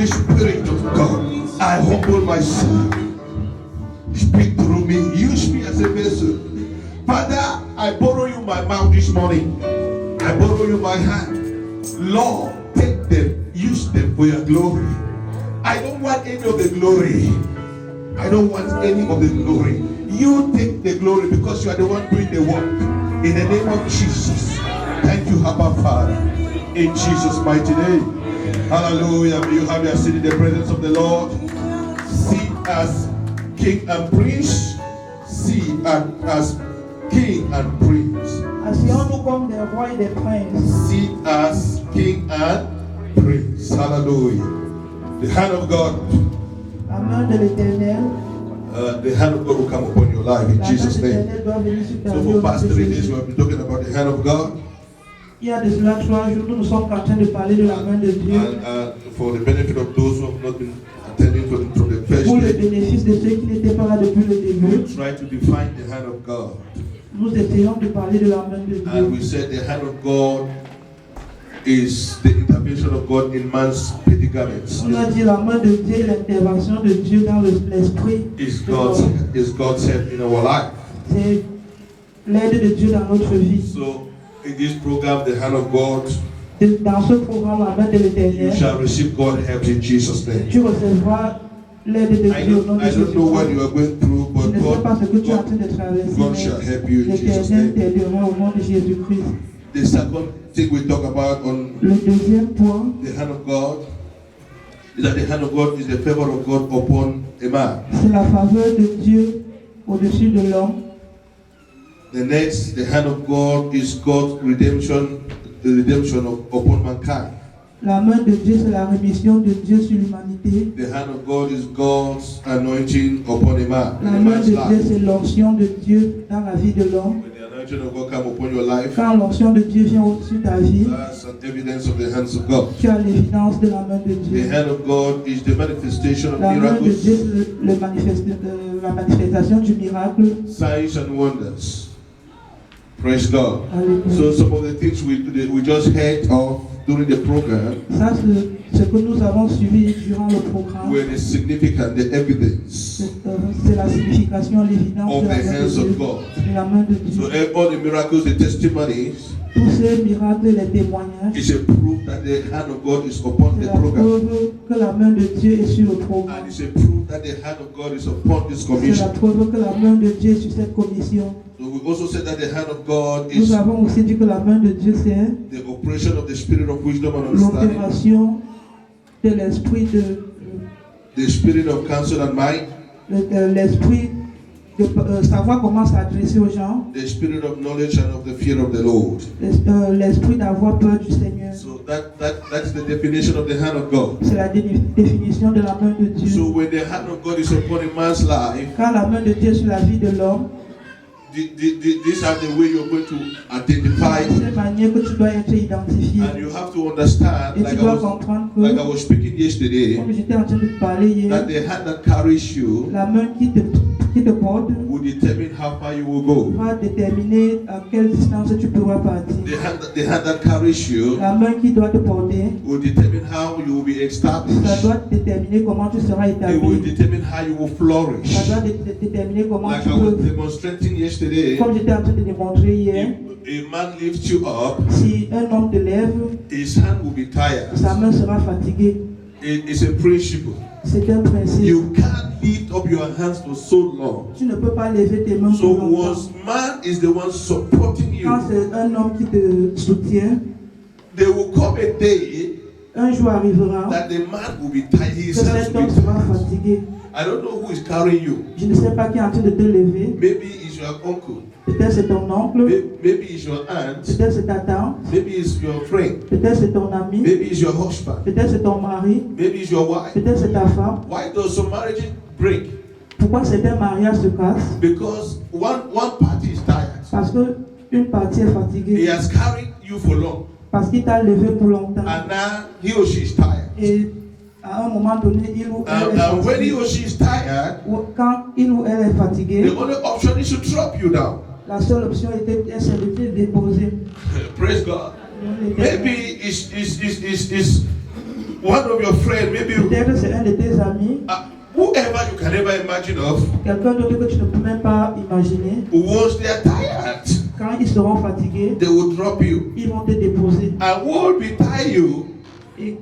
Holy Spirit of God, I humble myself. Speak through me. Use me as a vessel. Father, I borrow you my mouth this morning. I borrow you my hand. Lord, take them. Use them for your glory. I don't want any of the glory. I don't want any of the glory. You take the glory because you are the one doing the work. In the name of Jesus. Thank you, Abba Father. In Jesus' mighty name. Hallelujah. May you have your seat in the presence of the Lord. Sit as King and Prince. Sit as King and Prince. Asseyons-nous comme des rois et des princes. Sit as King and Prince. Hallelujah. The hand of God. La main de l'Éternel. The hand of God will come upon your life in Jesus' name. So for past 3 days we have been talking about the hand of God. Il y a de cela 3 jours, nous sommes en train de parler de la main de Dieu. And for the benefit of those who have not been attending from the first Pour le day, bénéfice de ceux qui n'étaient pas là depuis le début, we try to define the hand of God. nous essayons de parler de la main de Dieu. And we said the hand of God is the intervention of God in man's predicaments. On a dit la main de Dieu, l'intervention de Dieu dans l'esprit. Is God's help in our life. C'est l'aide de Dieu dans notre vie. So in this program, the hand of God, Dans ce programme, la main de you l'Éternel, shall receive God help in Jesus' name. tu recevras l'aide de Dieu au nom de I don't know what Jésus. you are going through, Je but ne sais pas ce que tu es en train God, de traverser, God shall mais help you in Jesus' l'Éternel name. t'aidera au nom de Jésus-Christ. The second thing we talk about on Le deuxième point, the hand of God is that the hand of God is the favor of God upon a man. c'est la faveur de Dieu au-dessus de l'homme. The next, the hand of God is God's redemption, the redemption upon mankind. La main de Dieu, c'est la rémission de Dieu sur l'humanité. The hand of God is God's anointing upon a man, La in a main man's de Dieu, life. c'est l'onction de Dieu dans la vie de l'homme. When the anointing of God come upon your life, Quand l'onction de Dieu vient au-dessus de ta vie, that's an evidence of the hands of God. tu as l'évidence de la main de The Dieu. hand of God is the manifestation of La main de Dieu, miracles, c'est la manifestation du miracle. signs and wonders. Praise God. Alléluia. So some of the things we just heard of during the program Ça, c'est ce que nous avons suivi durant le programme. were the significant, the evidence C'est la signification, l'évidence of de the la main de hands Dieu. of God. De la main de So Dieu. all the miracles, the testimonies, Tous ces miracles et les témoignages, is a proof that the hand of God is upon c'est the la program. preuve que la main de Dieu est sur le programme. And it's a proof that the hand of God is upon this C'est la commission. preuve que la main de Dieu est sur cette commission. So we also said that the hand of God Nous is avons aussi dit que la main de Dieu, c'est the operation of the spirit of wisdom and understanding, l'opération de l'esprit the spirit of counsel and might, l'esprit de savoir comment s'adresser aux gens, the spirit of knowledge and of the fear of the Lord. l'esprit d'avoir peur du Seigneur. So that's the definition of the hand of God. C'est la définition de la main de Dieu. So when the hand of God is upon a man's life, Quand la main de Dieu est sur la vie de l'homme, these are the way you're going to identify, c'est cette manière que tu dois être identifié. and you have to understand, Et tu dois comprendre que, like I was speaking yesterday, comme j'étais en train de te parler hier, that the hand that carries you la main qui te porte will determine how far you will go. va déterminer à quelle distance tu pourras partir. The hand that carries you La main qui doit te porter, will determine how you will be ça established. doit déterminer comment tu seras It will établi. determine how you will flourish. Ça doit déterminer comment Like tu I was peux. demonstrating yesterday, Comme j'étais en train de démontrer hier, if a man lifts you up, si un homme te lève, his hand will be tired. sa main sera fatiguée. It's a principle. C'est un principe. You can't lift up your hands for so long. Tu ne peux pas lever tes mains So pour longtemps. once man is the one supporting you, Quand c'est un homme qui te soutient, there will come a day un jour arrivera that the man will be tired. que His hands cet will homme be sera tired. fatigué. I don't know who is carrying you. Je ne sais pas qui est en train de te lever. Maybe it's your uncle. Peut-être c'est ton oncle, Maybe it's your aunt. peut-être c'est ta tante, Maybe it's your friend. peut-être c'est ton ami, Maybe it's your husband. peut-être c'est ton mari, Maybe it's your wife. peut-être c'est ta femme. Why does some marriages break? Pourquoi certains mariages se cassent? Because one party is tired. Parce que une partie est He fatiguée, has carried you for long, parce qu'il t'a levé pour longtemps. and now he or she is tired. Et à un moment donné, il ou elle est And when he fatigué. or she is tired, Quand il ou elle est fatigué, the only option is to drop you down. la seule option était de te déposer. Praise God. Maybe it's one of your friends, maybe Peut-être c'est un de tes amis, whoever you can never imagine of, quelqu'un d'autre que tu ne peux même pas imaginer. once they are tired, Quand ils seront fatigués, they will drop you. ils vont te déposer. And what will betide you Et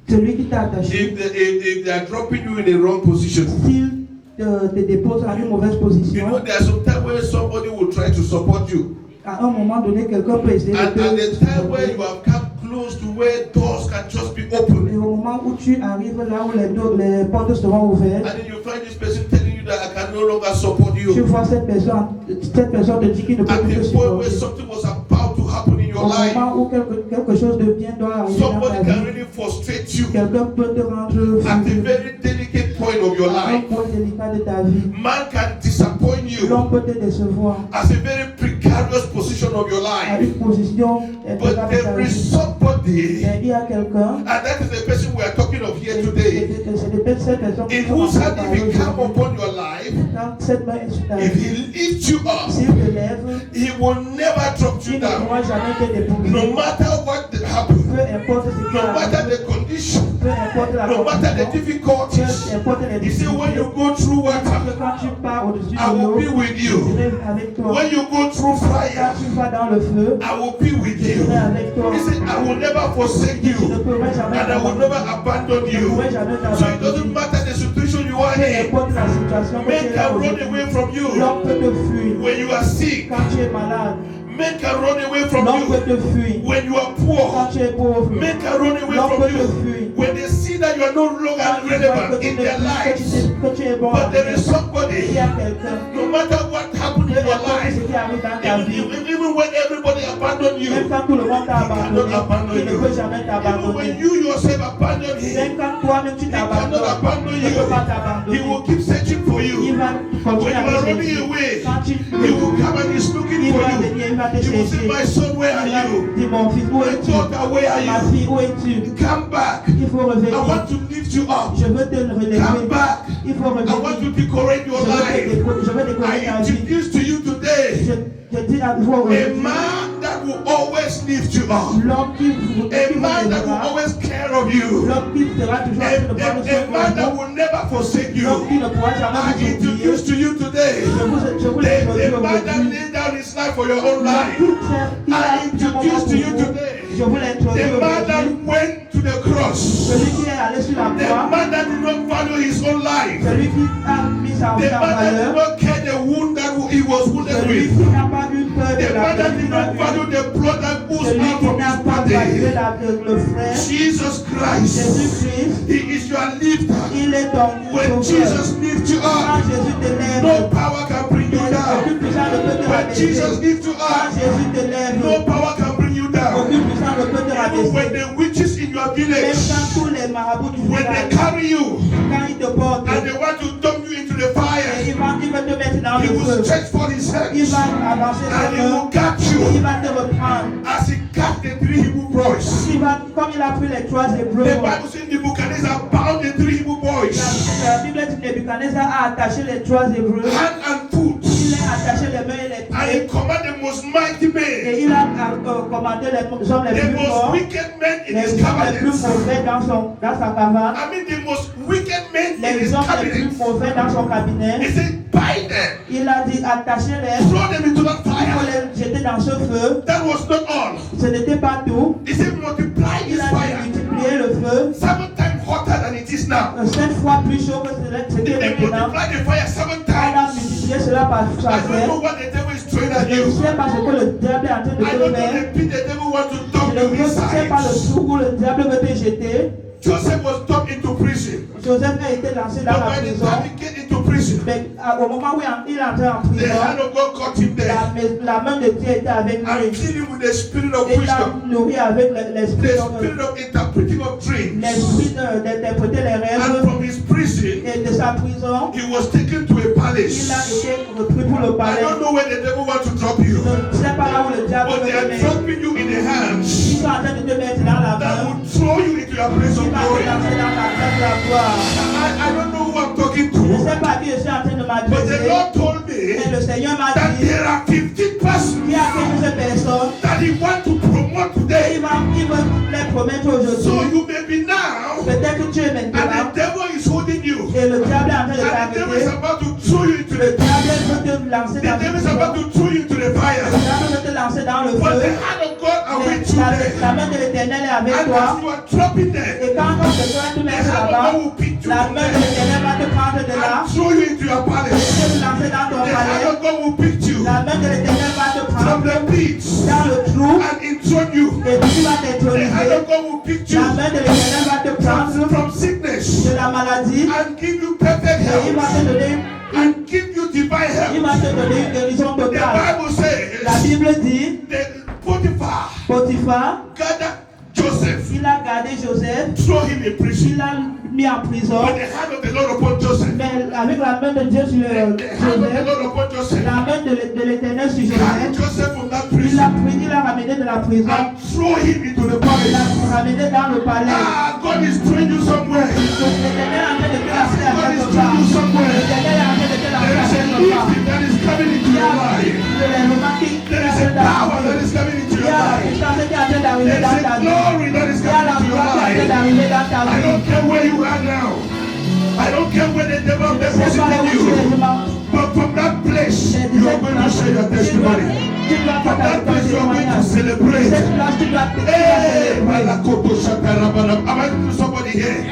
celui qui t'a attaché, if they are dropping you in the wrong position? s'il te dépose à une mauvaise You know, position, there are some times where somebody will try to support you. à un moment donné, quelqu'un peut essayer And de at the time where you te... have come close to where doors can just be Et opened, au moment où tu arrives là où les portes seront ouvertes, and then you find this person telling you that I can no longer support tu you. vois cette personne te dit qu'il ne peut At plus te the point where supporter. something was about to happen in Au your life, moment où quelque chose de bien doit arriver dans ta somebody can vie, really frustrate you quelqu'un peut te rendre at a furieux very delicate point of your à un life. point délicat de ta vie. Man can disappoint you L'homme peut te décevoir as a very precarious position of your à life. une position But grave de ta there is vie. somebody, Mais il y a quelqu'un, and that is the person we are talking of here et today, c'est cette personne qui in sont whose en hand train if de he come parler. upon your life, Quand cette main est sur ta if vie, he lifts you up, s'il te lève, he will never drop you il ne down. pourra jamais te déposer. No matter what happens, Peu importe ce qui no matter arrive, the condition, peu importe la no matter the condition, difficulties. peu importe les He said, when difficultés, you go through water, quand tu pars au-dessus I de will l'eau, be with je you. serai avec toi. When you go through Quand fire, tu vas dans le feu, I will be with je you. serai avec toi. He said, I will never forsake Je ne you, pourrai jamais and I will never abandon Je ne you. pourrai jamais So it doesn't t'abandonner. matter the situation you are Peu in. importe la situation que Men tu es là can run aujourd'hui, away from you l'homme peut te fuir. when you are sick. Quand tu es malade, Men can run away from l'homme peut you te fuir. when you are Quand poor. tu es pauvre, Men can run away l'homme from peut te you fuir. when they see that you are no Quand longer ils voient relevant que tu in ne their plus, lives. que tu es bon, But there is il somebody, y a quelqu'un. no matter what happened Peu in your importe ce life, qui arrive dans ta vie, even when everybody abandoned you, même quand tout le monde t'a abandonné, il ne peut jamais even when t'abandonner. you yourself abandon Même him, quand toi-même tu he cannot t'abandonnes, abandon il ne peut pas you. He t'abandonner. will keep searching for Il you. va When continuer you à are te running chercher. away, Quand tu he will come and he's looking il for va you. venir, il va te He will say, chercher. my son, where are Il va you? dire, mon fils, où My es-tu? daughter, where are Ma you? fille, où es-tu? Come back. Il faut I revenir. want to lift you up. Je veux te relever. Come back. Il faut I want to revenir. decorate your life. Je veux décorer I ta vie. introduce to you today Je dis à vous a aujourd'hui, man that will always lift you up. l'homme qui vous A man that will lèvera, always care of you. l'homme qui sera toujours en train de prendre A soin man de that vous, will never forsake l'homme qui you. ne pourra jamais I vous oublier. introduce to you today Je vous the l'introduis man that aujourd'hui. laid down his life for your own L'homme life. qui I a pris un introduce moment to you pour vous. today Je vous l'introduis the man that aujourd'hui. went to the cross. Celui qui est allé sur la The croix, man that did not value his own life. celui qui a mis sa The vie en man that did valeur, not care the wound that he was wounded celui with. qui n'a pas eu peur de The la man that did blessure, not value the blood that oozed celui out qui from n'a his pas valué body. le frère, Jesus Christ, Jésus-Christ, he is your lifter. il est ton When sauveur. Jesus lifts you Quand up, Jésus te lève, no power can bring you aucune down. puissance ne peut te When Jesus rabaisser. lifts you Quand up, Jésus te lève, no power can bring you down. aucune puissance ne peut te Even when rabaisser. the witches in your Même village, quand tous les marabouts du when they village, carry you quand ils te portent, and they want to dump you into the et fire, il va te mettre dans he le will feu. stretch forth his Il hands va avancer and ses he mains, will catch il you va te reprendre. as he caught the three Hebrew boys. Il va, comme il a pris les trois Hébreux, The Bible says Nebuchadnezzar bound the three Hebrew boys, la Bible dit que Nebuchadnezzar a attaché les trois Hébreux, hand and foot, il a attaché les mains et les and he pieds, commanded the most mighty men, et il a commandé les hommes les the plus most forts, wicked men in les his hommes les plus cabinet. mauvais dans sa caverne, I mean, the most wicked men in les his hommes les cabinet. plus mauvais dans son He cabinet. said, bind them, Il a dit attachez-les, throw them into the il faut fire. les jeter dans ce feu. That was not all. Ce n'était pas tout. He said, multiply Il this a dit fire multiplier le feu 7 times hotter than it is now. 7 fois plus chaud que c'était They maintenant. multiply the fire 7 On a times. multiplié cela par I sa don't fait. know what the devil is throwing at Je ne you. sais pas ce que le diable est en train de I te don't know faire. the pit the devil wants to dump Je you ne sais pas le inside. trou où le diable veut te jeter. Joseph was dumped into prison. Joseph a été lancé dans But la by the prison. time he get into prison, Mais au moment où il est entré en the prison, hand of God caught him there la main de Dieu était avec and lui. filled him with the spirit of Et il wisdom, l'a nourri avec l'esprit the spirit of interpreting of dreams. d'interpréter les And rêves. from his prison, Et de sa prison, he was taken to a il a palace. été repris pour le I palais. don't know where the devil wants to drop you, Je ne sais pas là où le diable but veut they te are mettre. dropping you in the Ils hands sont en train de te mettre dans la that main. will throw you into your place Il of va te glory. lancer dans la main de la gloire. I don't know who I'm talking Je ne to, sais pas à qui je suis en train de but the m'adresser. Lord told Mais me le Seigneur m'a that dit there are 15 persons qu'il y a 15 personnes that He wants to promote today. Il veut les promettre So aujourd'hui. you may be now, Peut-être que tu es and maintenant. the devil is holding you. Et le diable est en train de And the devil is t'arrêter. about to throw you into Le the diable veut te lancer The dans devil le is about feu. to throw you into the Le fire. diable veut te lancer dans le But the feu. hand of God are Mais with you there. la main de l'Éternel est avec And toi. as you are dropping there, Et quand on te doit te the mettre hand of là-bas, God will pick you la from main de there l'Éternel va te prendre de là. and throw you into your Et palace. te lancer dans ton The hand palais. of God will pick you La main de l'Éternel va te from prendre the pit dans le trou. and enthrone you. Et tu vas The hand t'introniser. of God will pick you La main de l'Éternel va te prendre from sickness de la maladie. and give you perfect Et il va health te donner, and give you divine il health. va te donner une guérison The totale. Bible La says Bible dit, that Potiphar Potiphar, gathered Joseph, il a gardé Joseph, throw him in prison. il l'a mis en prison. But the hand of the Lord upon Joseph, Mais avec la main de Dieu sur the hand of the Joseph, Lord upon Joseph, la main de l'Éternel sur carried Joseph, Joseph from that il l'a prison pris, il l'a ramené de la prison, and throw him into the il palace. l'a ramené dans le palais. Ah, God is throwing you somewhere. L'Éternel est en train de te lancer à God is quelque throwing part. you somewhere. L'Éternel est en train de te lancer There à is a quelque part. lifting that is coming into Il y a your life. de l'élément qui There is a power that is coming into Il y your a la life. puissance qui est en train d'arriver There dans is ta a vie. glory that is Il y a la coming into your gloire qui est en train life. d'arriver dans ta I vie. don't care where you are now. I don't care where the devil Je ne sais pas où deposited tu es, you. je But from that place, you are going to share your testimony. Tu dois From that partager ton place, you are going to témoignage. celebrate. Cette place, tu dois Hey, célébrer. Malakoto Shatarabana. Am I talking to somebody here?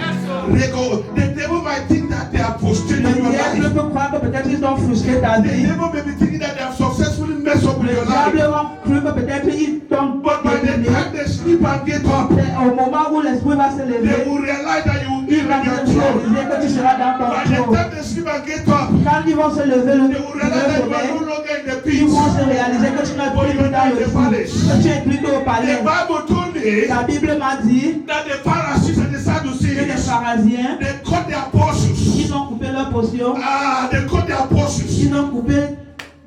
Rego, the devil might think that they are frustrating Le your diable life. peut croire que peut-être ils ont frustré ta The vie. devil may be thinking that they have successfully messed up with Le your diable life. va cru que peut-être ils t'ont But by the détourné. time they sleep and get up, Au moment où l'esprit va se they lever, will realize that you will be il va in your se throne. réaliser que tu seras dans By ton the trône. time they sleep and get up, Quand ils vont se lever they will realize that you are sommeil, no longer in the ils vont se pit. réaliser que tu n'es But plus you are dans in le the trou, palace. que tu es plutôt au The palais. Bible told me La Bible m'a dit that the Pharisees and the que les Sadducees, pharisiens, they cut their portions. ils ont coupé leur portion, Ah, they cut their portions ils ont coupé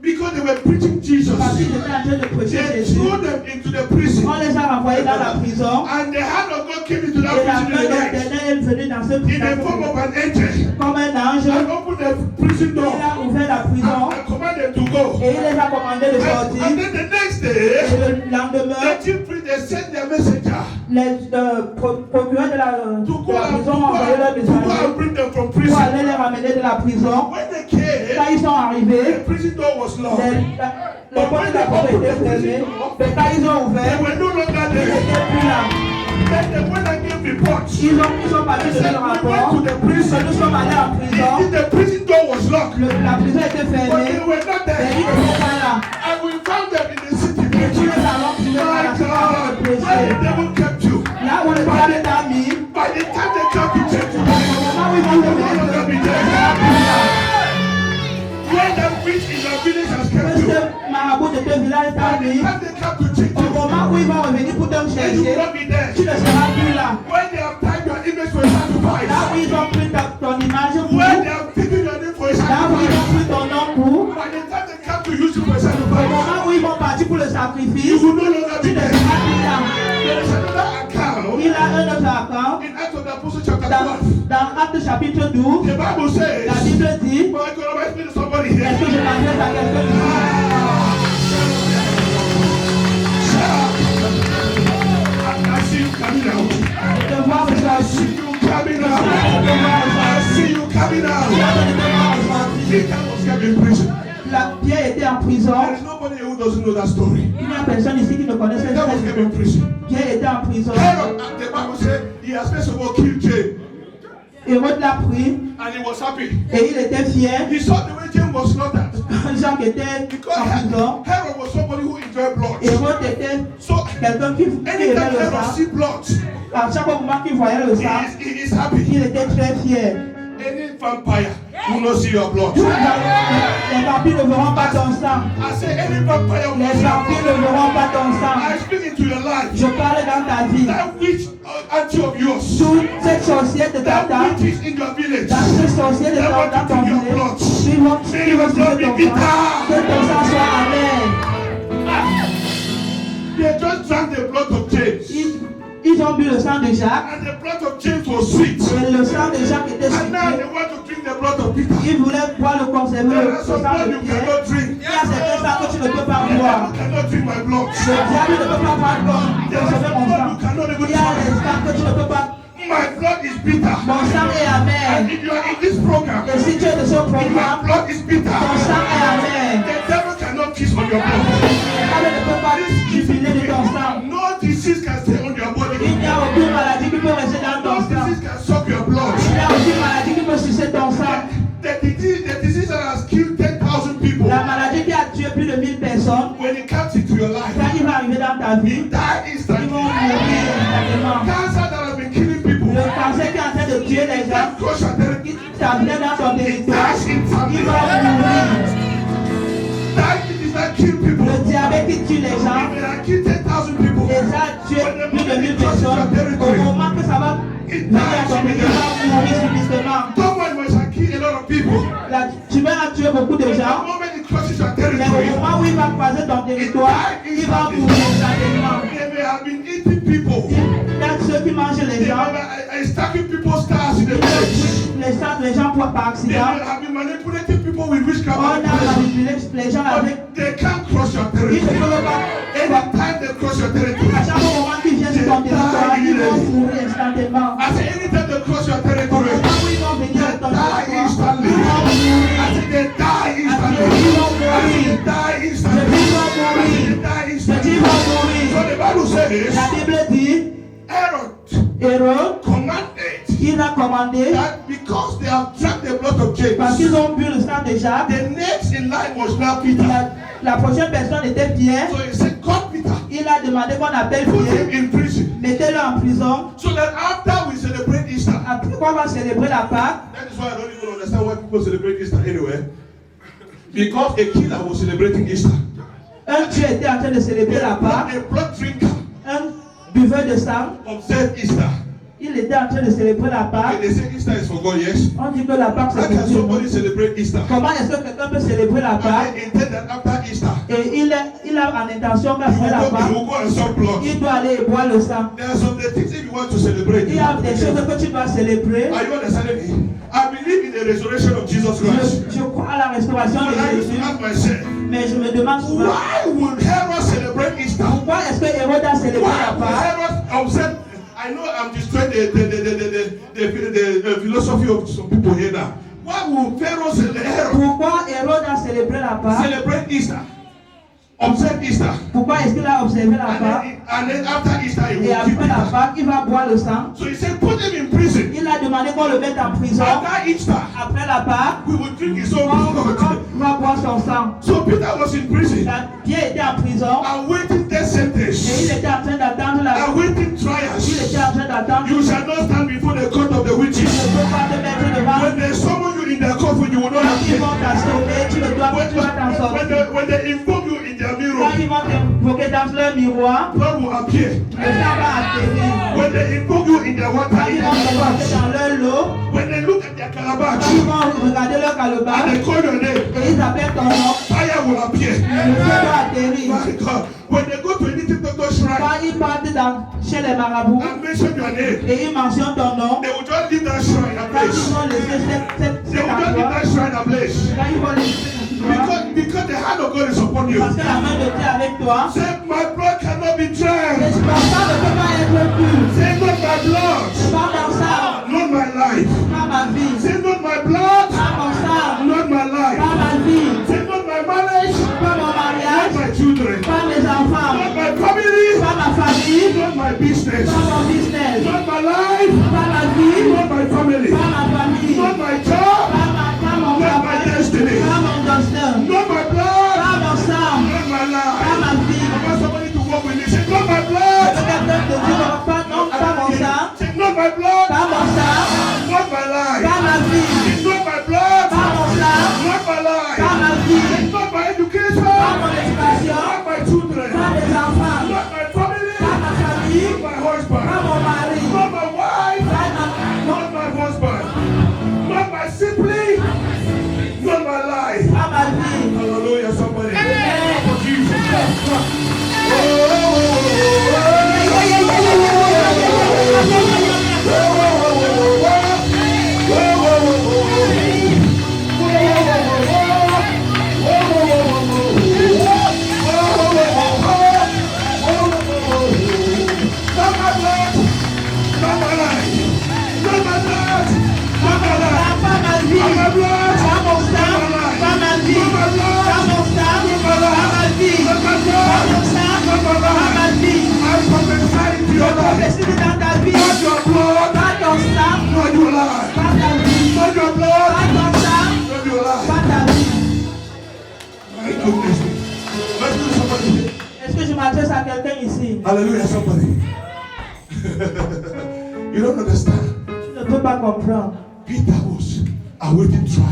because they were preaching Jesus. parce qu'ils étaient en train de prêcher They Jésus. threw them into the prison, On les a renvoyés dans la prison and the hand of God came into that et la prison main in de the night l'Éternel est venue dans ce in the form prison of an angel comme un ange. and opened the prison Il door a ouvert la prison and commanded them to go. et il les a commandés de And sortir. then the next Et day, le lendemain, the chief priest they sent their messenger les procureurs de la to go prison ont envoyé leur and messager bring them from pour prison. aller les ramener de la prison. When they came, Quand ils sont arrivés, the prison door was locked. les portes de la porte étaient fermées. Mais quand ils ont They ouvert, were no longer ils there. n'étaient plus là. Then they went and gave reports. Ils sont partis de leur rapport. Que nous sommes allés en prison. The prison door was locked, La prison était but fermée. they were not Mais there. ils n'étaient pas là. And we found them in the city. Et tu les as trouvés dans My la God, salle de where the prêcher. devil kept you. Là où le diable t'a mis, By the time they come to take you, au moment où ils vont te you will no mettre, longer be tu there. seras plus là. Where the witch in your village has kept Parce you, que marabout de ton village t'a by the mis, time they come to take au you, moment où ils vont revenir pour te then you will chercher, not be there. tu ne seras plus là. When they have tied your image for a sacrifice, Là où ils ont pris ton image pour, when they have taken your name for a là où ils ont sacrifice, pris ton nom pour, by the time they come to use you for a au sacrifice, moment où ils vont partir pour le you sacrifice, will no longer tu be ne there. seras plus là. There is another account Il a un autre account in Acts of the Apostle chapter dans 12. Acte chapitre 12. The Bible says, La Bible dit, but I could always speak to somebody est-ce here. que je m'adresse à quelqu'un ici? I see you coming out. Je te vois I aujourd'hui. see you coming out. Je te vois I aujourd'hui. see you coming Tu out. as donné de moi aujourd'hui. Peter was kept in prison. Pierre était en prison. There is nobody who doesn't know that story. Il n'y a personne ici qui ne connaît cette Peter was kept in histoire. prison. Pierre était en prison. Herod, the Bible said, he has first of all killed James, Hérode l'a pris and he was happy. et il était fier. He saw the way James was slaughtered. Jacques était Because en prison. Herod was somebody who enjoyed blood. Hérode était So quelqu'un qui anytime aimait le Herod sang. see blood, À chaque moment qu'il voyait le sang, he is happy. il était très fier. Any vampire will not see your blood. Les vampires ne verront pas ton sang. I say any vampire will Les not see your vampires blood. ne verront pas ton sang. I speak into your life. Je parle dans ta vie. That witch auntie of yours, Toute cette sorcière de ta that tante, witch is in your village. dans cette sorcière de That dans want ton to drink your village, blood. ils vont May your blood be ton sang. bitter. Que ton sang soit amer. They just drank the blood of James. Ils Ils ont bu le sang de Jacques. And the blood of James was sweet. Et le sang de Jacques était And now sucré. they want to drink the blood of Peter. Ils voulaient pouvoir le conserver, There le are some sang blood de you Pierre. cannot drink. Il y a certains sangs que tu ne peux pas The boire. devil cannot drink my blood. Le diable ne peut pas boire There are consommer some mon blood sang. you cannot even Il y a des drink. sangs que tu ne peux pas. My blood is bitter. Mon sang est And amer. if you are in this program, Et si tu es de ce my programme, blood is bitter. ton sang est amer. The devil cannot kiss on your blood. Le diable ne peut pas jubiler de ton sang. No disease can stay on your Il body. n'y a aucune maladie qui peut rester dans No ton sang. disease can suck your blood. Il n'y a aucune maladie qui peut sucer ton sang. The disease that has killed 10,000 people, La maladie qui a tué plus de 1000 personnes, when it comes into your life, quand il va arriver dans ta vie, it die ils instantly. vont mourir instantanément. Cancer that has been killing people, Le cancer qui est en train de tuer les gens, that crush your territory, qui t'amenait dans ton it territoire, dies il instantly. va mourir. Diabetes that kill people, Le diabète qui tue les gens, it has killed 10,000 people. et ça a tué plus de 1000 personnes. Au moment que ça va venir à ton pays, il va mourir subitement. Someone must have killed a lot of people. Là, tu vas tuer beaucoup de The gens, moment it crosses your mais territory, au moment où il va croiser ton territoire, il va mourir instantanément. they may have been eating people. Il y a ceux qui mangent les They gens, may be stacking people's stars in the village. les gens par They accident. may have been manipulating people with witchcraft. On a manipulé les gens avec. But they can't cross your Ils ne territory. peuvent pas. Anytime they cross your territory, À chaque moment qu'ils viennent sur ton territoire, ils vont mourir instantanément. I say anytime they cross your Au territory, moment où ils vont venir sur ton die territoire, instantly. ils vont mourir. I say they die instantly. I say they die instantly. I say they die Je dis, instantly. ils vont mourir. So the Bible says, La Bible dit, Aaron Hérode, commanded il a commandé, that because they have drank the blood of parce qu'ils James, ont bu le sang de Jacques, the next in line was now Peter. la prochaine personne était Pierre. So he said, God, Peter, Il a demandé qu'on appelle put Pierre, him in prison. mettez-le en prison. So that after we celebrate Easter, Après qu'on va célébrer la Pâque, that is why I don't even understand why people celebrate Easter anyway. Because a killer was celebrating Easter. un Dieu était en train de célébrer la Pâque, A blood drinker un buveur de sang, observed Easter. il était en train de célébrer la And Pâque. they say Easter is for God, yes. On dit que la Pâque How c'est can pour Dieu. somebody celebrate Easter? Comment est-ce que quelqu'un peut célébrer la Pâque And they intend that after Easter, et il a en intention he qu'après la will Pâque, go and suck blood. il doit aller boire le sang. There are some things if you want to celebrate. Il y a des choses que tu dois célébrer. Are you understanding me? I believe in the resurrection of Jesus Christ. Je crois à la restauration But I de used to Jésus, ask myself, mais je me demande souvent why would Herod celebrate Easter? pourquoi est-ce que Hérode a célébré Why la would Pâque? Herod observe? I know I'm destroying the philosophy of some people here now. Why would Pharaoh Herod Pourquoi Hérode a célébré la Pâque? celebrate Easter? Observe Easter. Pourquoi est-ce qu'il a observé la Pâque? And then after Easter, he Et will keep après la it. Pâque, il va boire le sang. So he said, put him in prison. Il a demandé qu'on le mette en prison. After Easter, Après la Pâque, we will drink his own on blood. va boire son sang. So Peter was in prison, Pierre était en prison awaiting death et il sentence, était en train d'attendre la awaiting Il trials. était en train d'attendre. You shall not stand before the court of the Tu ne witches. peux pas te mettre devant. When they summon you in their coffin, you will not Quand ils appear. vont t'assommer, tu ne dois pas, tu vas t'en sortir. When they invoke you in their mirror, Quand ils vont t'invoquer dans leur miroir, blood will appear. le sang va atterrir. When they invoke you in their water, Quand in ils their vont t'invoquer calabash, dans leur lot, when they look at their quand calabash ils vont regarder leur and calebasse they call your name, et ils appellent ton nom, fire will appear. le feu va atterrir. My God, when they go to anything doctor shrine Quand ils partent chez les marabouts and mention your name, et ils mentionnent ton nom, they will just leave that shrine quand ils ablaze. vont laisser They cette will just leave endroit, that shrine ablaze. quand ils vont laisser cet endroit, Because the hand of God is upon you. parce que la main de Dieu est avec toi, Say, my blood cannot be et drank. ton sang ne peut pas être pur. Say, not my blood, Pas mon sang, not my life. pas ma vie. Say, not my blood, Pas mon sang, not my life. pas ma vie. Say, not my marriage, Pas mon not mariage, my children, pas mes enfants, not my family, pas ma famille, not my business, pas mon business, not my life, pas ma vie, not my family, pas ma famille, not my job, pas mon not my travail, destiny, pas mon destin, not my blood, pas mon sang, not my pas life. ma vie. I want somebody to walk with me. Say, not my Je blood. veux quelqu'un te dire, pas, non, pas mon sang, Say, not my blood, pas mon sang, not my life. pas ma vie, It's not my blood, pas mon sang, not my life. pas ma vie, It's not my education, pas mon éducation, not my children, pas mes enfants, not my family, pas ma famille, not my pas husband, mon mari, not my wife, pas ma... not my husband, not my sibling, not my life. Pas ma vie. Hallelujah, somebody. Amen. For Jesus. Oh, oh, oh, oh, oh, oh. Dans mon sang, dans ma vie. Dans mon sang, dans ma vie. Dans mon sang, dans ma vie. Je prophétise dans ta vie. Dans ton sang, dans ta vie. Dans ton sang, dans ta vie. Est-ce que je m'adresse à quelqu'un ici? Hallelujah, somebody. You don't understand. Tu ne peux pas comprendre. Peter was awaiting trial.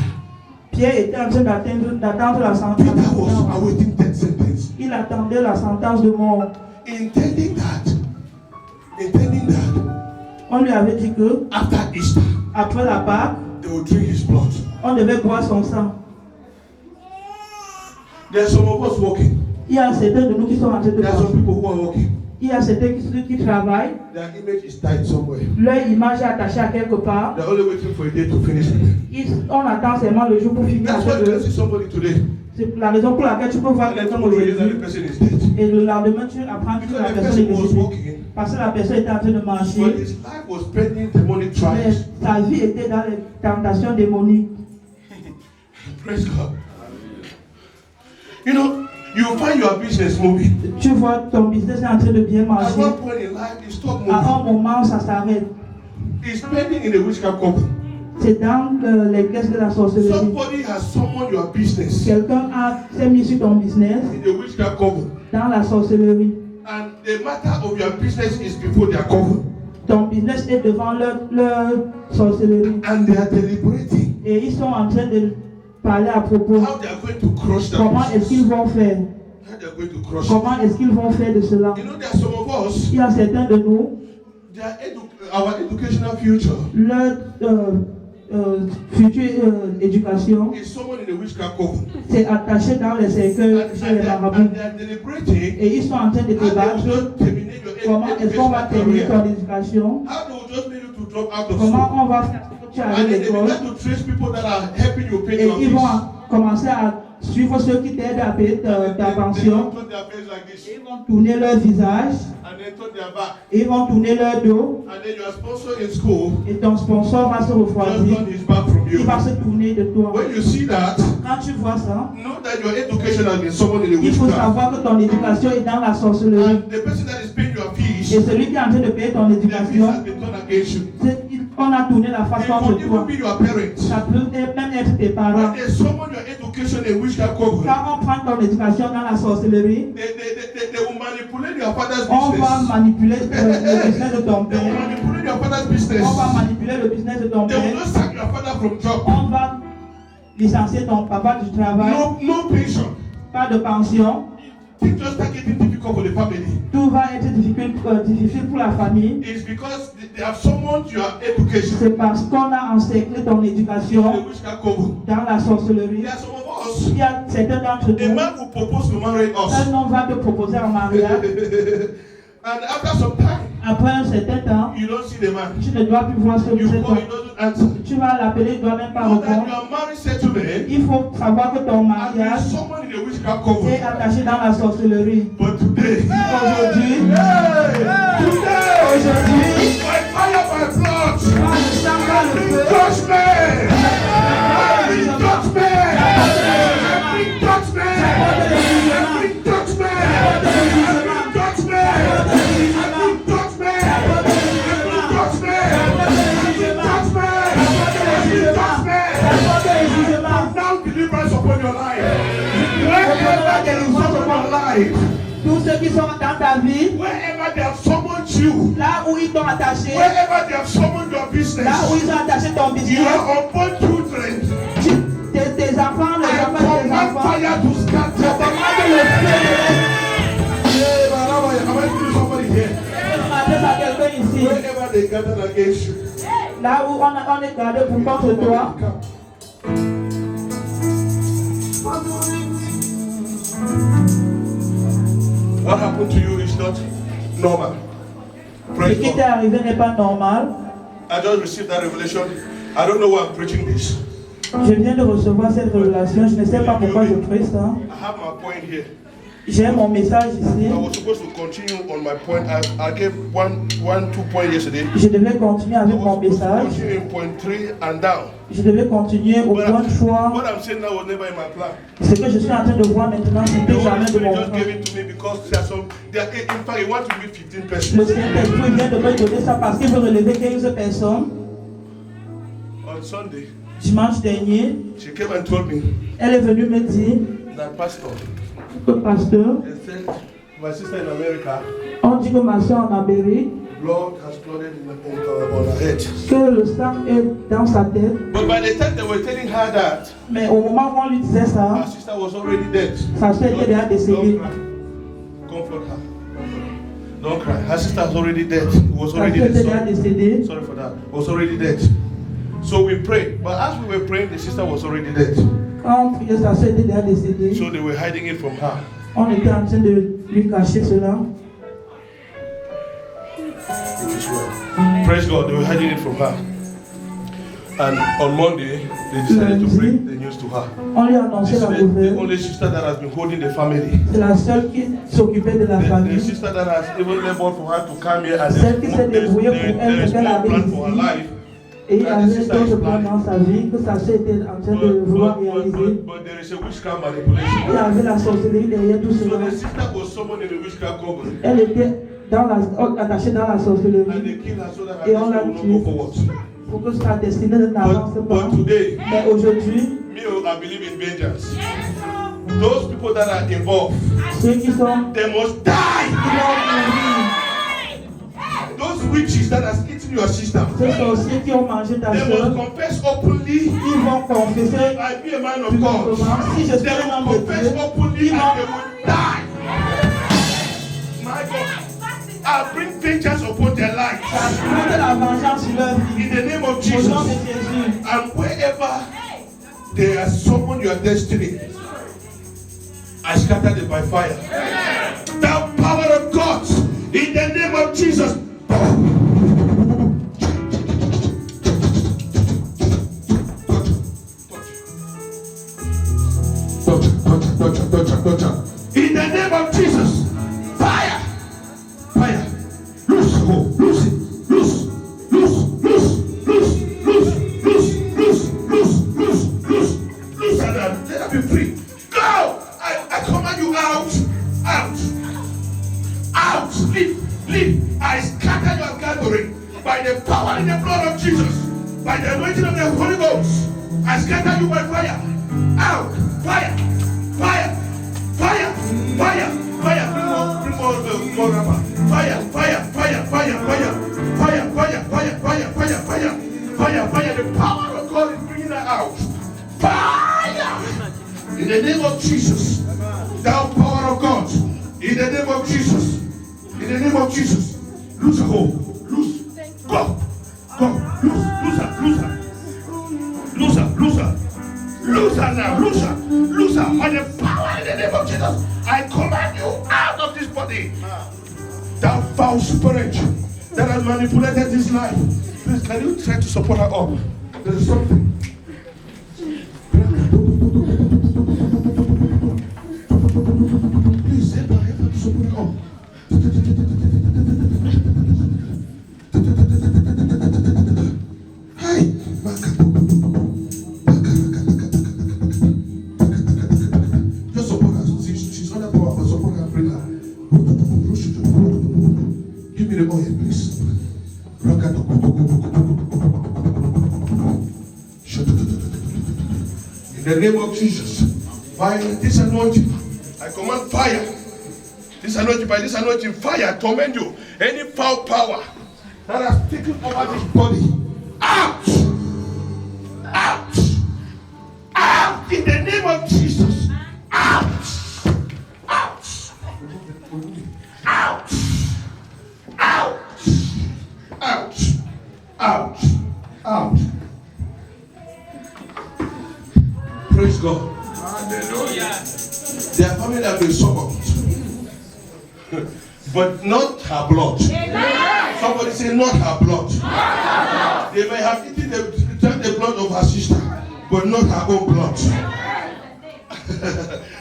Pierre était en train d'attendre la sentence. Peter was awaiting death sentence. Il attendait la sentence de mort. Intending that, On lui avait dit que after Easter, après la Pâque, they would drink his blood. on devait boire son sang. There are some of us walking. Il y a certains de nous qui sont en train de There are some marcher. people who are walking. Il y a certains qui travaillent. Their image is tied somewhere. Leur image est attachée à quelque part. They're only waiting for a day to finish with them. On attend seulement le jour pour finir That's avec why you eux. can see somebody today. C'est la raison pour laquelle tu peux voir And then quelqu'un tomorrow you hear that the aujourd'hui. person is dead. Et le lendemain, tu apprends que Because la the personne est person was décédée. walking, Parce que la personne était en train de but marcher. his life was pending demonic Mais trials. sa vie était dans les tentations démoniques. Praise God. You know, you find your business moving. Tu vois ton business est en train de bien At marcher. one point in life, it stopped À moving. un moment, ça s'arrête. It's pending in the witchcraft company. C'est dans les caisses de la sorcellerie. Somebody has summoned your business Quelqu'un s'est mis sur ton business in the witchcraft company. dans la sorcellerie. And the matter of your business is before their coven. Ton business est devant leur sorcellerie. And they are deliberating Et ils sont en train de parler à propos. how they are going to crush that Comment est-ce qu'ils business. vont faire? How they are going to crush it. Comment est-ce qu'ils vont faire de cela? You know, there are some of us, Il y a certains de nous, our educational future leur future éducation is someone in the witchcraft coven. s'est attachée dans les cercueils chez les marabouts. And they are deliberating Et ils sont en train de how they débattre will just terminate your comment est-ce qu'on va terminer educational ton career. éducation, How they will just make you to drop out of comment school. on va faire ce que tu as à And then they l'école. began to trace people that are helping you pay Et your ils fees. vont commencer à suivre ceux qui t'aident à payer ta They pension. turn their face like this, Ils vont tourner leur visage, and then turn their back. ils vont tourner leur dos, And then your sponsor in school et ton sponsor va se just refroidir. turn his back from Il you. va se tourner de toi. When you see that, Quand tu vois ça, know that your education has been someone in the il faut witchcraft. savoir que ton éducation est dans la sorcellerie. And the person that is paying your fees, Et celui qui est en train de payer ton their fees éducation, has been turned against you. on a tourné la face It contre could even toi. be your parents. Ça peut même être tes parents. When they summon your education in witchcraft coven, Quand on prend ton éducation dans la sorcellerie, they will manipulate your father's on va business. manipuler le business de ton They will père. manipulate your father's business. On va manipuler le business de ton They will père. not sack your father from job. On va licencier ton papa du travail. No pension. Pas de pension. Things just start getting difficult for the family. Tout va être difficile pour la famille. It's because they have summoned your education C'est parce qu'on a encerclé ton in éducation the witchcraft coven. dans la sorcellerie. There are some of us. Il y a certains d'entre A nous, man will propose to marry us. un homme va te proposer en mariage. And after some time, Après un certain temps, you don't see the man. tu ne dois plus voir cet You call, homme. he doesn't answer. Tu vas l'appeler, il ne doit même pas Know that répondre. your marriage settlement Il faut savoir que ton has been mariage someone in the witchcraft est coven. attaché dans la sorcellerie. But today, Aujourd'hui, aujourd'hui, by fire, by blood, par le sang, par le feu, judgment, every judgment, every judgment, every judgment, every now deliverance upon your life. Wherever there is someone in your life, tous ceux qui sont dans ta vie, wherever they have summoned you, là où ils t'ont attaché, wherever they have summoned your là où business, ils ont attaché ton you business, are unborn children. tes enfants, les I enfants de tes command enfants, fire to scatter. commande le feu. Am I speaking to somebody here? Je m'adresse à quelqu'un ici, Wherever they gather against you, là où on est gardé pour contre toi. what happened to you is not normal. Ce Praise qui t'est God. arrivé n'est pas normal. I just received that revelation. I don't know why I'm preaching this. Je viens de recevoir cette révélation. Je ne sais pas pourquoi je prie ça. I have my point here. J'ai mon message ici. I was supposed to continue on my point. I gave 2 points yesterday. Je devais continuer avec I mon was supposed to message. continue in point 3 and down. Je devais continuer au But point 3. what I'm saying now was never in my plan. Ce que je suis en train de voir maintenant, The c'était Holy jamais de Spirit mon just plan. gave it to me because in fact, he wants to meet 15 Le persons. Saint-Esprit vient de me donner ça parce qu'il veut relever 15 personnes. On Sunday, Dimanche dernier, she came and told me elle est venue me dire that pastor, que pasteur, they said my sister in America, on dit que ma soeur en Amérique, blood has flooded on her head. que le sang est dans sa tête. But by the time they were telling her that, Mais au moment où on lui disait ça, her sister was already dead. sa soeur était déjà décédée. Don't cry. Comfort her. Don't cry. Her sister was already dead. Was Sa already soeur était déjà dead. décédée. Sorry for that. Was already dead. So we prayed. But as we were praying, the sister was already dead. Quand on priait, sa soeur était déjà décédée. So they were hiding it from her. On était en train de lui cacher cela. It is well. Praise God. They were hiding it from her. And on Monday, they decided to bring the news to her. On lui a annoncé This la is the nouvelle. only sister that has been holding the family. C'est la seule qui s'occupait de la The famille. sister that has even labored for her to come here, and Celle qui s'est débrouillée pour elle, there is qu'elle no avait plan for her ici. life. Et il y avait d'autres plans dans sa vie que sa soeur était en train de vouloir réaliser. But there is a witchcraft Il y manipulation. avait la sorcellerie derrière tout So cela. the sister was summoned in the witchcraft coven, Elle était attachée dans la and sorcellerie they killed her so that her Et on l'a destiny will not go forward. pour que sa destinée n'avance pas. But today, Mais aujourd'hui, I believe in vengeance. Those people that are involved, ceux qui sont they must die. Those witches that has eaten your sister, ces sorciers qui ont mangé ta they soeur, must confess openly. ils vont confesser I be a man of publiquement. God. Si je suis They un homme will de confess Dieu, openly ils and vont they will die. My God, I bring vengeance upon their lives. monter la vengeance sur leur vie. In the name of Au nom de Jesus. Jésus. And wherever they have summoned your destiny, I scatter them by fire. The power of God, in the name of Jesus. In the name of Jesus, fire, fire, loose, loose it, loose, loose, loose, loose, loose, loose, loose, loose, loose, loose, loose, and let her be free. Go! I command you out, out, out, leave, leave. I scatter your gathering by the power and the blood of Jesus, by the anointing of the Holy Ghost. I scatter you by fire, out, fire, fire. Fire! Fire! Fire! Bring more rubber. Fire! Fire! Fire! Fire! Fire! Fire! Fire! Fire! Fire! Fire! Fire! Fire! Fire! The power of God is bringing her out. Fire! In the name of Jesus. Thou power of God. In the name of Jesus. In the name of Jesus. Loose her hold. Loose. Go. Go. Loose her. Loose her. Loose her. Loose her. Loose her now, loose her, loose her. By the power in the name of Jesus, I command you out of this body. Thou foul spirit that has manipulated this life. Please, can you try to support her up? There is something. Please, help her to support her up. Hi, just support her. She's under power, but support her, bring her. Give me the oil, please. In the name of Jesus, by this anointing, I command fire. This anointing, by this anointing, fire torment you. Any foul power that has taken over this body, out, out, out! In the name of Jesus, out, out, out, out, out, out, out. Praise God. Hallelujah. Their family have been summoned, but not her blood. Somebody say, not her blood. They may have eaten the blood of her sister, but not her own blood.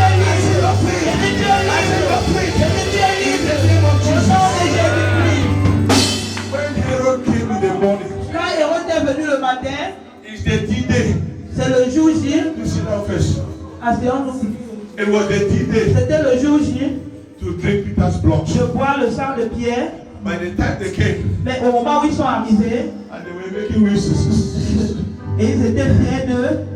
Dieu I libre. see your feet. Je dis Dieu I see libre. your feet. Je dis Dieu In libre. the name of Au nom de Jesus. Jésus-Christ. When Herod came in the morning, Quand Hérode est venu le matin, it's the D-Day. c'est le jour J. You sit down first. Asseyons-nous. It was the D-Day C'était le jour J to drink Peter's blood. de boire le sang de Pierre. By the time they came, Mais au moment où ils sont arrivés, and they were making wishes. et ils étaient fiers d'eux,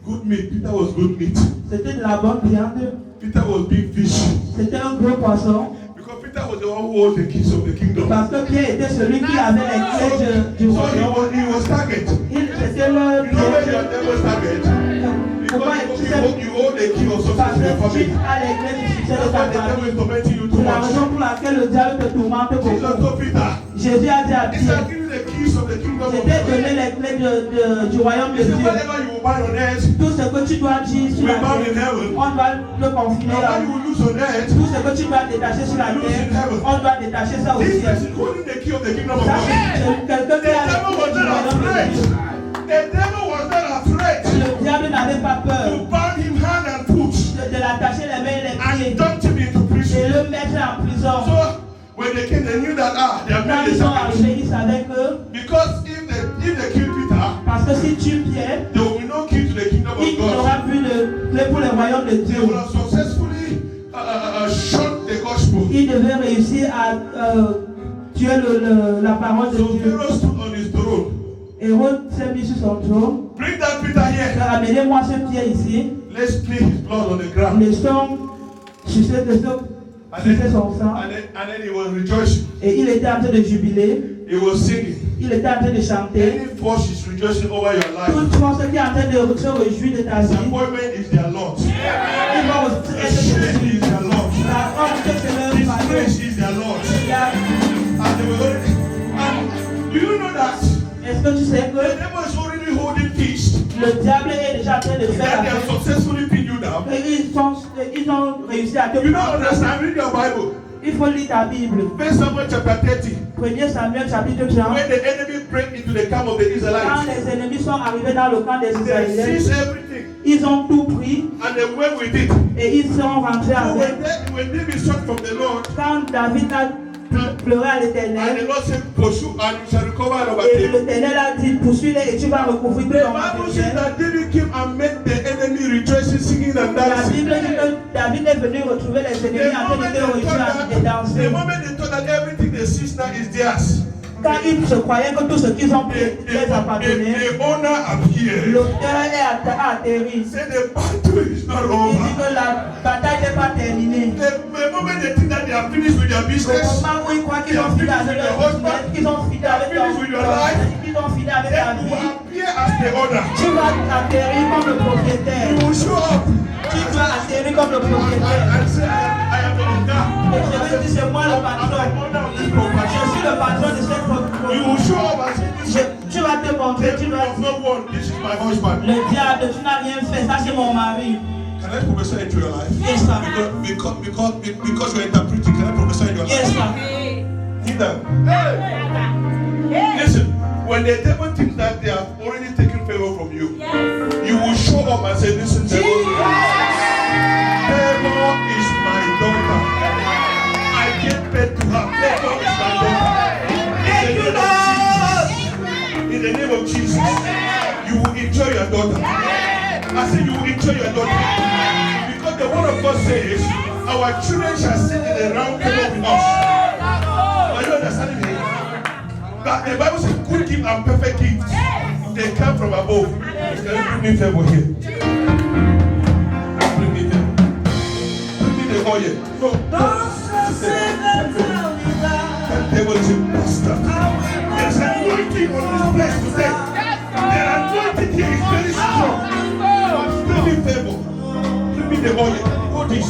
Good meat. Peter was good meat. c'était de la bonne viande. Peter was big fish. C'était un gros poisson. Because Peter was the one who holds the keys of the kingdom. Parce que Pierre était celui qui avait les clés du So royaume. he was target. C'était le You know when you piège. are devil's target? Pourquoi Because tu you sais? hold the key of Parce success in your que tu family. as les clés du succès de That's ta why the devil famille. is tormenting you too C'est la much. raison pour laquelle le diable te tourmente Jesus beaucoup. told Peter, Jésus a dit à he Pierre, said, give you the keys of the kingdom of je t'ai God. donné les clés du royaume He de said, Dieu. whatever you will bind on earth, Tout ce que tu dois dire sur la will bound in terre, heaven. on doit le confiner And là. what you will lose on earth, Tout ce que tu dois détacher sur la terre, on doit détacher ça au this ciel. person holding the key of the kingdom of Ça, God. c'est quelqu'un The qui a devil was le not royaume de afraid. Dieu. The devil was not afraid Le diable n'avait pas peur to bind him hand and foot de l'attacher les mains et les and pieds dump him into et prison. le mettre en prison. So when they came, they knew that they have Quand made ils the sont sacrifice. arrivés, ils savaient que Because if they kill Peter, parce que si tu Pierre, there will be no key to the kingdom of il God. n'aura plus de clé pour le royaume de They Dieu. will have successfully shot the gospel. Il devait réussir à tuer la parole de So Dieu. Pharaoh stood on his throne. Hérode s'est mis sur son trône. Bring that Peter here. Amenez-moi ce Pierre ici. Let's play his blood on the ground. Laissons sucer son sang. And then he was rejoicing. Et il était en train de jubiler. He was singing. Il était en train de chanter. Any force is rejoicing over your life. Toute force qui est en train de se réjouir de ta vie, Disappointment is their Lord. ils vont aussi être Shame déçus. is their Lord. La honte, c'est leur fardeau. Disgrace is their Lord. And they were going, and do you know that Est-ce que tu sais the que devil is already holding peace? le diable est déjà en train de faire That they la have fête. successfully pinned you down. Et ils ont réussi à te You don't understand. Read your Bible. Il faut lire ta Bible. 1 Samuel chapter 30. 1er Samuel chapitre 30. When the enemy break into the camp of the Quand Israelites, les ennemis sont arrivés dans le camp des they Israélites, seize everything. Ils ont tout pris and they went with it. et ils sont rentrés So avec. when David sought from the Lord, Quand David a pleuré à and the l'Éternel, Lord said, pursue and you shall recover all of et it. l'Éternel a dit, poursuis-les et tu vas recouvrir The tout ton Bible says matériel. that David came and met the enemy rejoicing, singing and La dancing. Bible dit que David est venu retrouver les ennemis en train de se réjouir et The danser. moment they thought that everything they see now is theirs, Quand ils se croyaient que tout ce qu'ils ont pris les appartenait, the owner appeared. l'auteur est atterri. Said the battle is not Il dit over. que la bataille n'est pas terminée. The moment they think that they are finished with their Au business, moment où ils croient qu'ils ont fini avec leur business, qu'ils ont fini avec leur qu'ils ont fini avec la then you vie, appear as the owner. tu vas atterrir comme le propriétaire. You will show up Tu vas atterrir comme le propriétaire. and say, I am the owner. Et je vais dire, c'est moi le patron. Je suis le patron de cette You will show up and say, Tu vas te montrer, tu you vas have not won. This is my husband. le diable, tu n'as rien fait, ça c'est mon mari. Can I prophesy into your life? Yes, sir. Because you're interpreting, can I prophesy in your life? Yes, sir. Neither. Listen, when the devil thinks that they have already taken favor from you, you will show up and say, listen, devil, favor is my daughter. I get paid to her. Favor is my daughter. In the name of Jesus, you will enjoy your daughter. I say you will enjoy your daughter. Because the word of God says, our children shall sit in a round table with us. Are you understanding me? But the Bible says good gift and perfect gifts, they come from above. Can you bring me favor here? Bring me there. Bring me the oil. No. The devil is a bastard. There's anointing on this place today. The anointing here is very strong. Bring me favor. Bring me the oil. Hold this.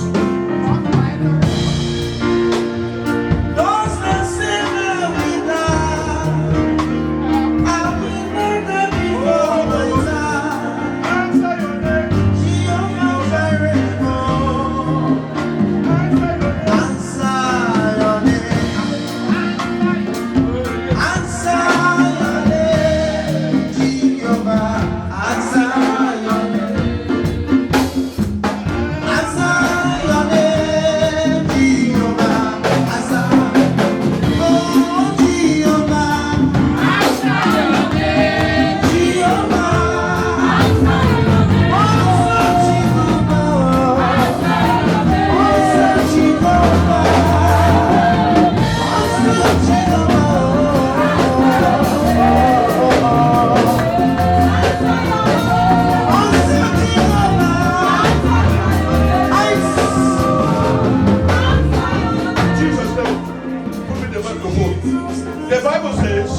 The Bible says,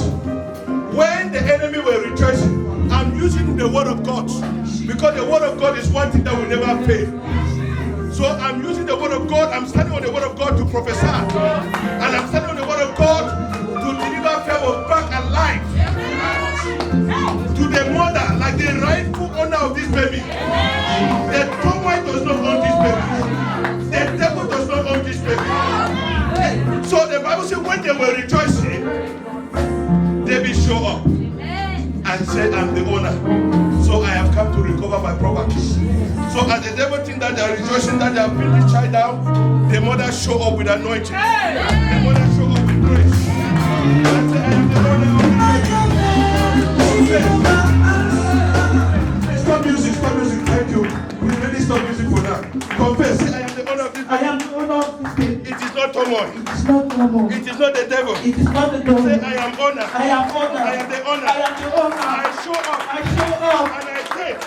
when the enemy were rejoicing, I'm using the word of God because the word of God is one thing that will never fail. So I'm using the word of God, I'm standing on the word of God to prophesy. And I'm standing on the word of God to deliver favor back alive to the mother, like the rightful owner of this baby. The termite does not own this baby. The devil does not own this baby. So the Bible says when they were rejoicing, David showed up and said, I'm the owner. So I have come to recover my property. So as the devil thinks that they are rejoicing that they have bring this child down, the mother show up with anointing. The mother show up with grace. And say, I am the owner of the baby. Stop music, thank you. We really stop music for now. Confess, say, I am the owner of this baby. I am the owner of this baby. It is not turmoil. It is not normal. It is not the devil. It is not the devil. Say, I am owner. I am owner. I am the owner. I am the owner. I show up. I show up. And I take. I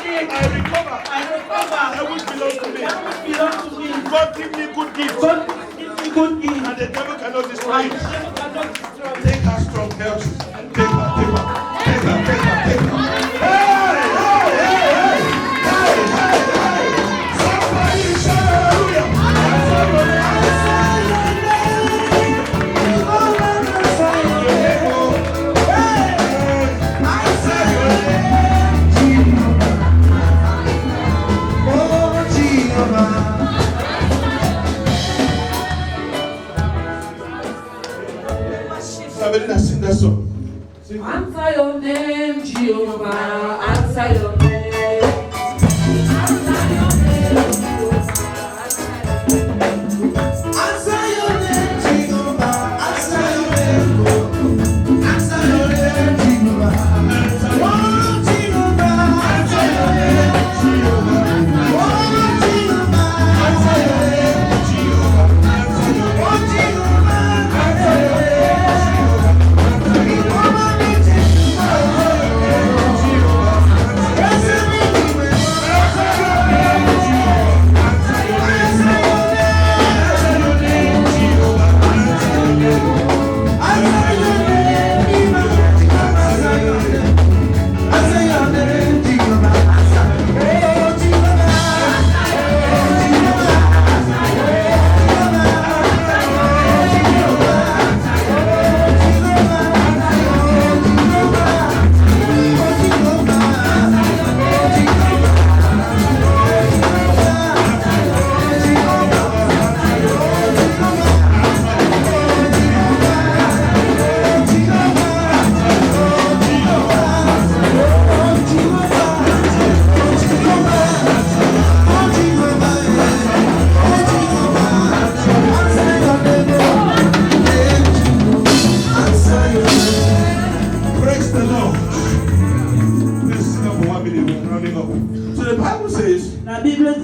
take. I recover. I recover. That which belongs to me. That which belongs to me. God give me good gifts. God give me good gifts. And the devil cannot destroy And it. the devil cannot destroy it. Take her strong health. Take her. Hey. Somebody shout hallelujah. Somebody sing that song. Answer your name, Jehovah. Answer your name.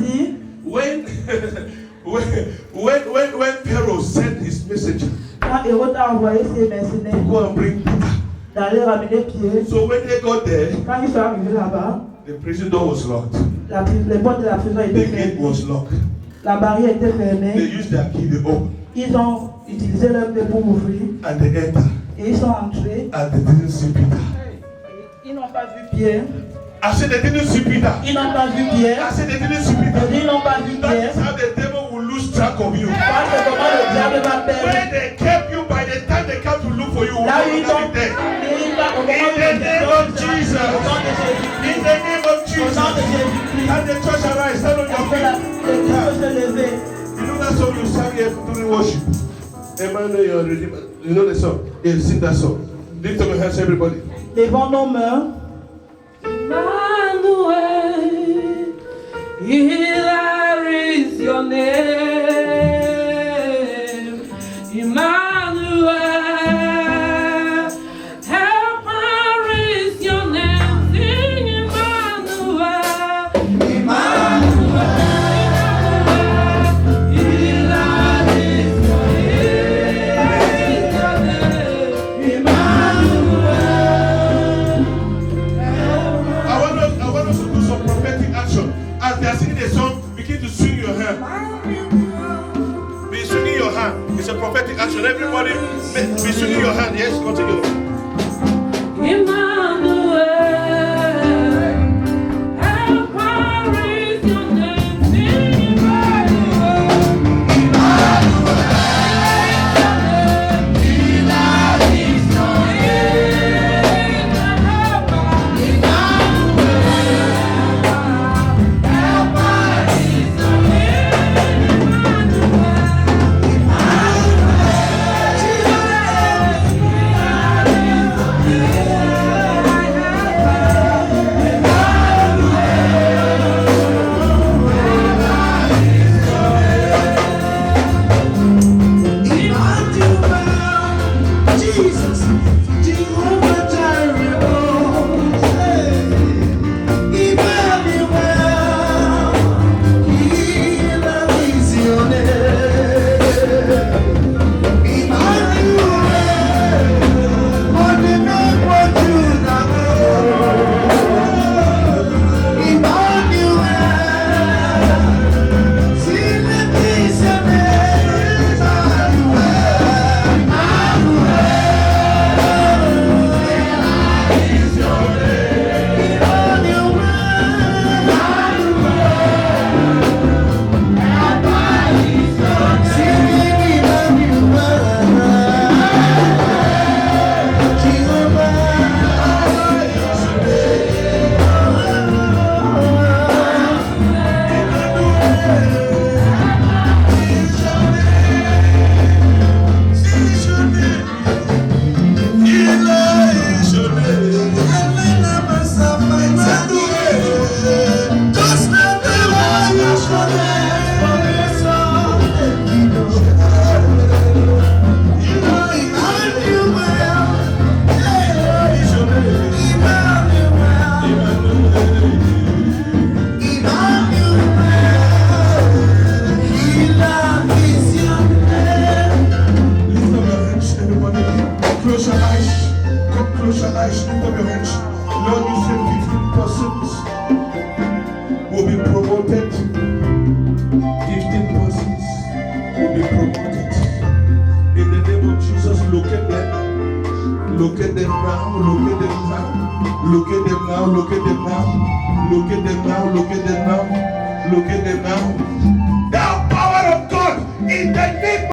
dit, when Pharaoh sent his messenger quand Hérode a envoyé ses mercenaires to go and bring Peter, d'aller ramener Pierre, so when they got there, quand ils sont arrivés là-bas, the prison door was locked. les portes de la prison The étaient gate fermées. was locked. La barrière était They fermée. used their key to open, Ils ont utilisé leur clé pour ouvrir and they entered, et ils sont entrés. and they didn't see Peter. Ils n'ont pas vu Pierre. I said they didn't see Peter. Ils n'ont pas vu Pierre. I said they didn't see Peter. Ils n'ont pas vu That Pierre. is how the devil will lose track of you. Parce que comment le diable va perdre. Where they kept you, by the time they come to look for you, you will Là not où ils ont be there. il va au moment où In the name of au Jesus. nom de Jésus. In the name of Au nom Jesus. de Jésus-Christ. And the church arise, stand on your Que la- feet. l'Église peut se lever. You know that song you sang here during worship? Emmanuel, your Redeemer. You know the song? Yeah, sing that song. Lift up your hands, everybody. Levons nos mains. Emmanuel, here is your name. Emmanuel, helper is your name. Sing Emmanuel, Emmanuel, here is your name. Emmanuel. I want us to do some prophetic action. As they are singing the song, begin to swing your hand. Be swinging your hand. It's a prophetic action. Everybody, be swinging your hand. Yes, continue. Emmanuel, helper is your name. Sing Emmanuel, Emmanuel, healer is your name. Helper, Emmanuel, helper is your Jesus, Jehovah Jireh, Emmanuel, healer is your name. Emmanuel, on the name of Judah. Emmanuel, healer is your name. Lift up your hands, everybody. Close your eyes. Come close your eyes. Lift up your hands. Lord, you said 15 persons will be promoted. 15 persons will be promoted. In the name of Jesus, locate them. Locate them now. Locate them now. Locate them now. Locate them now. Locate them now. Locate them now. Locate them now. The power of God in the name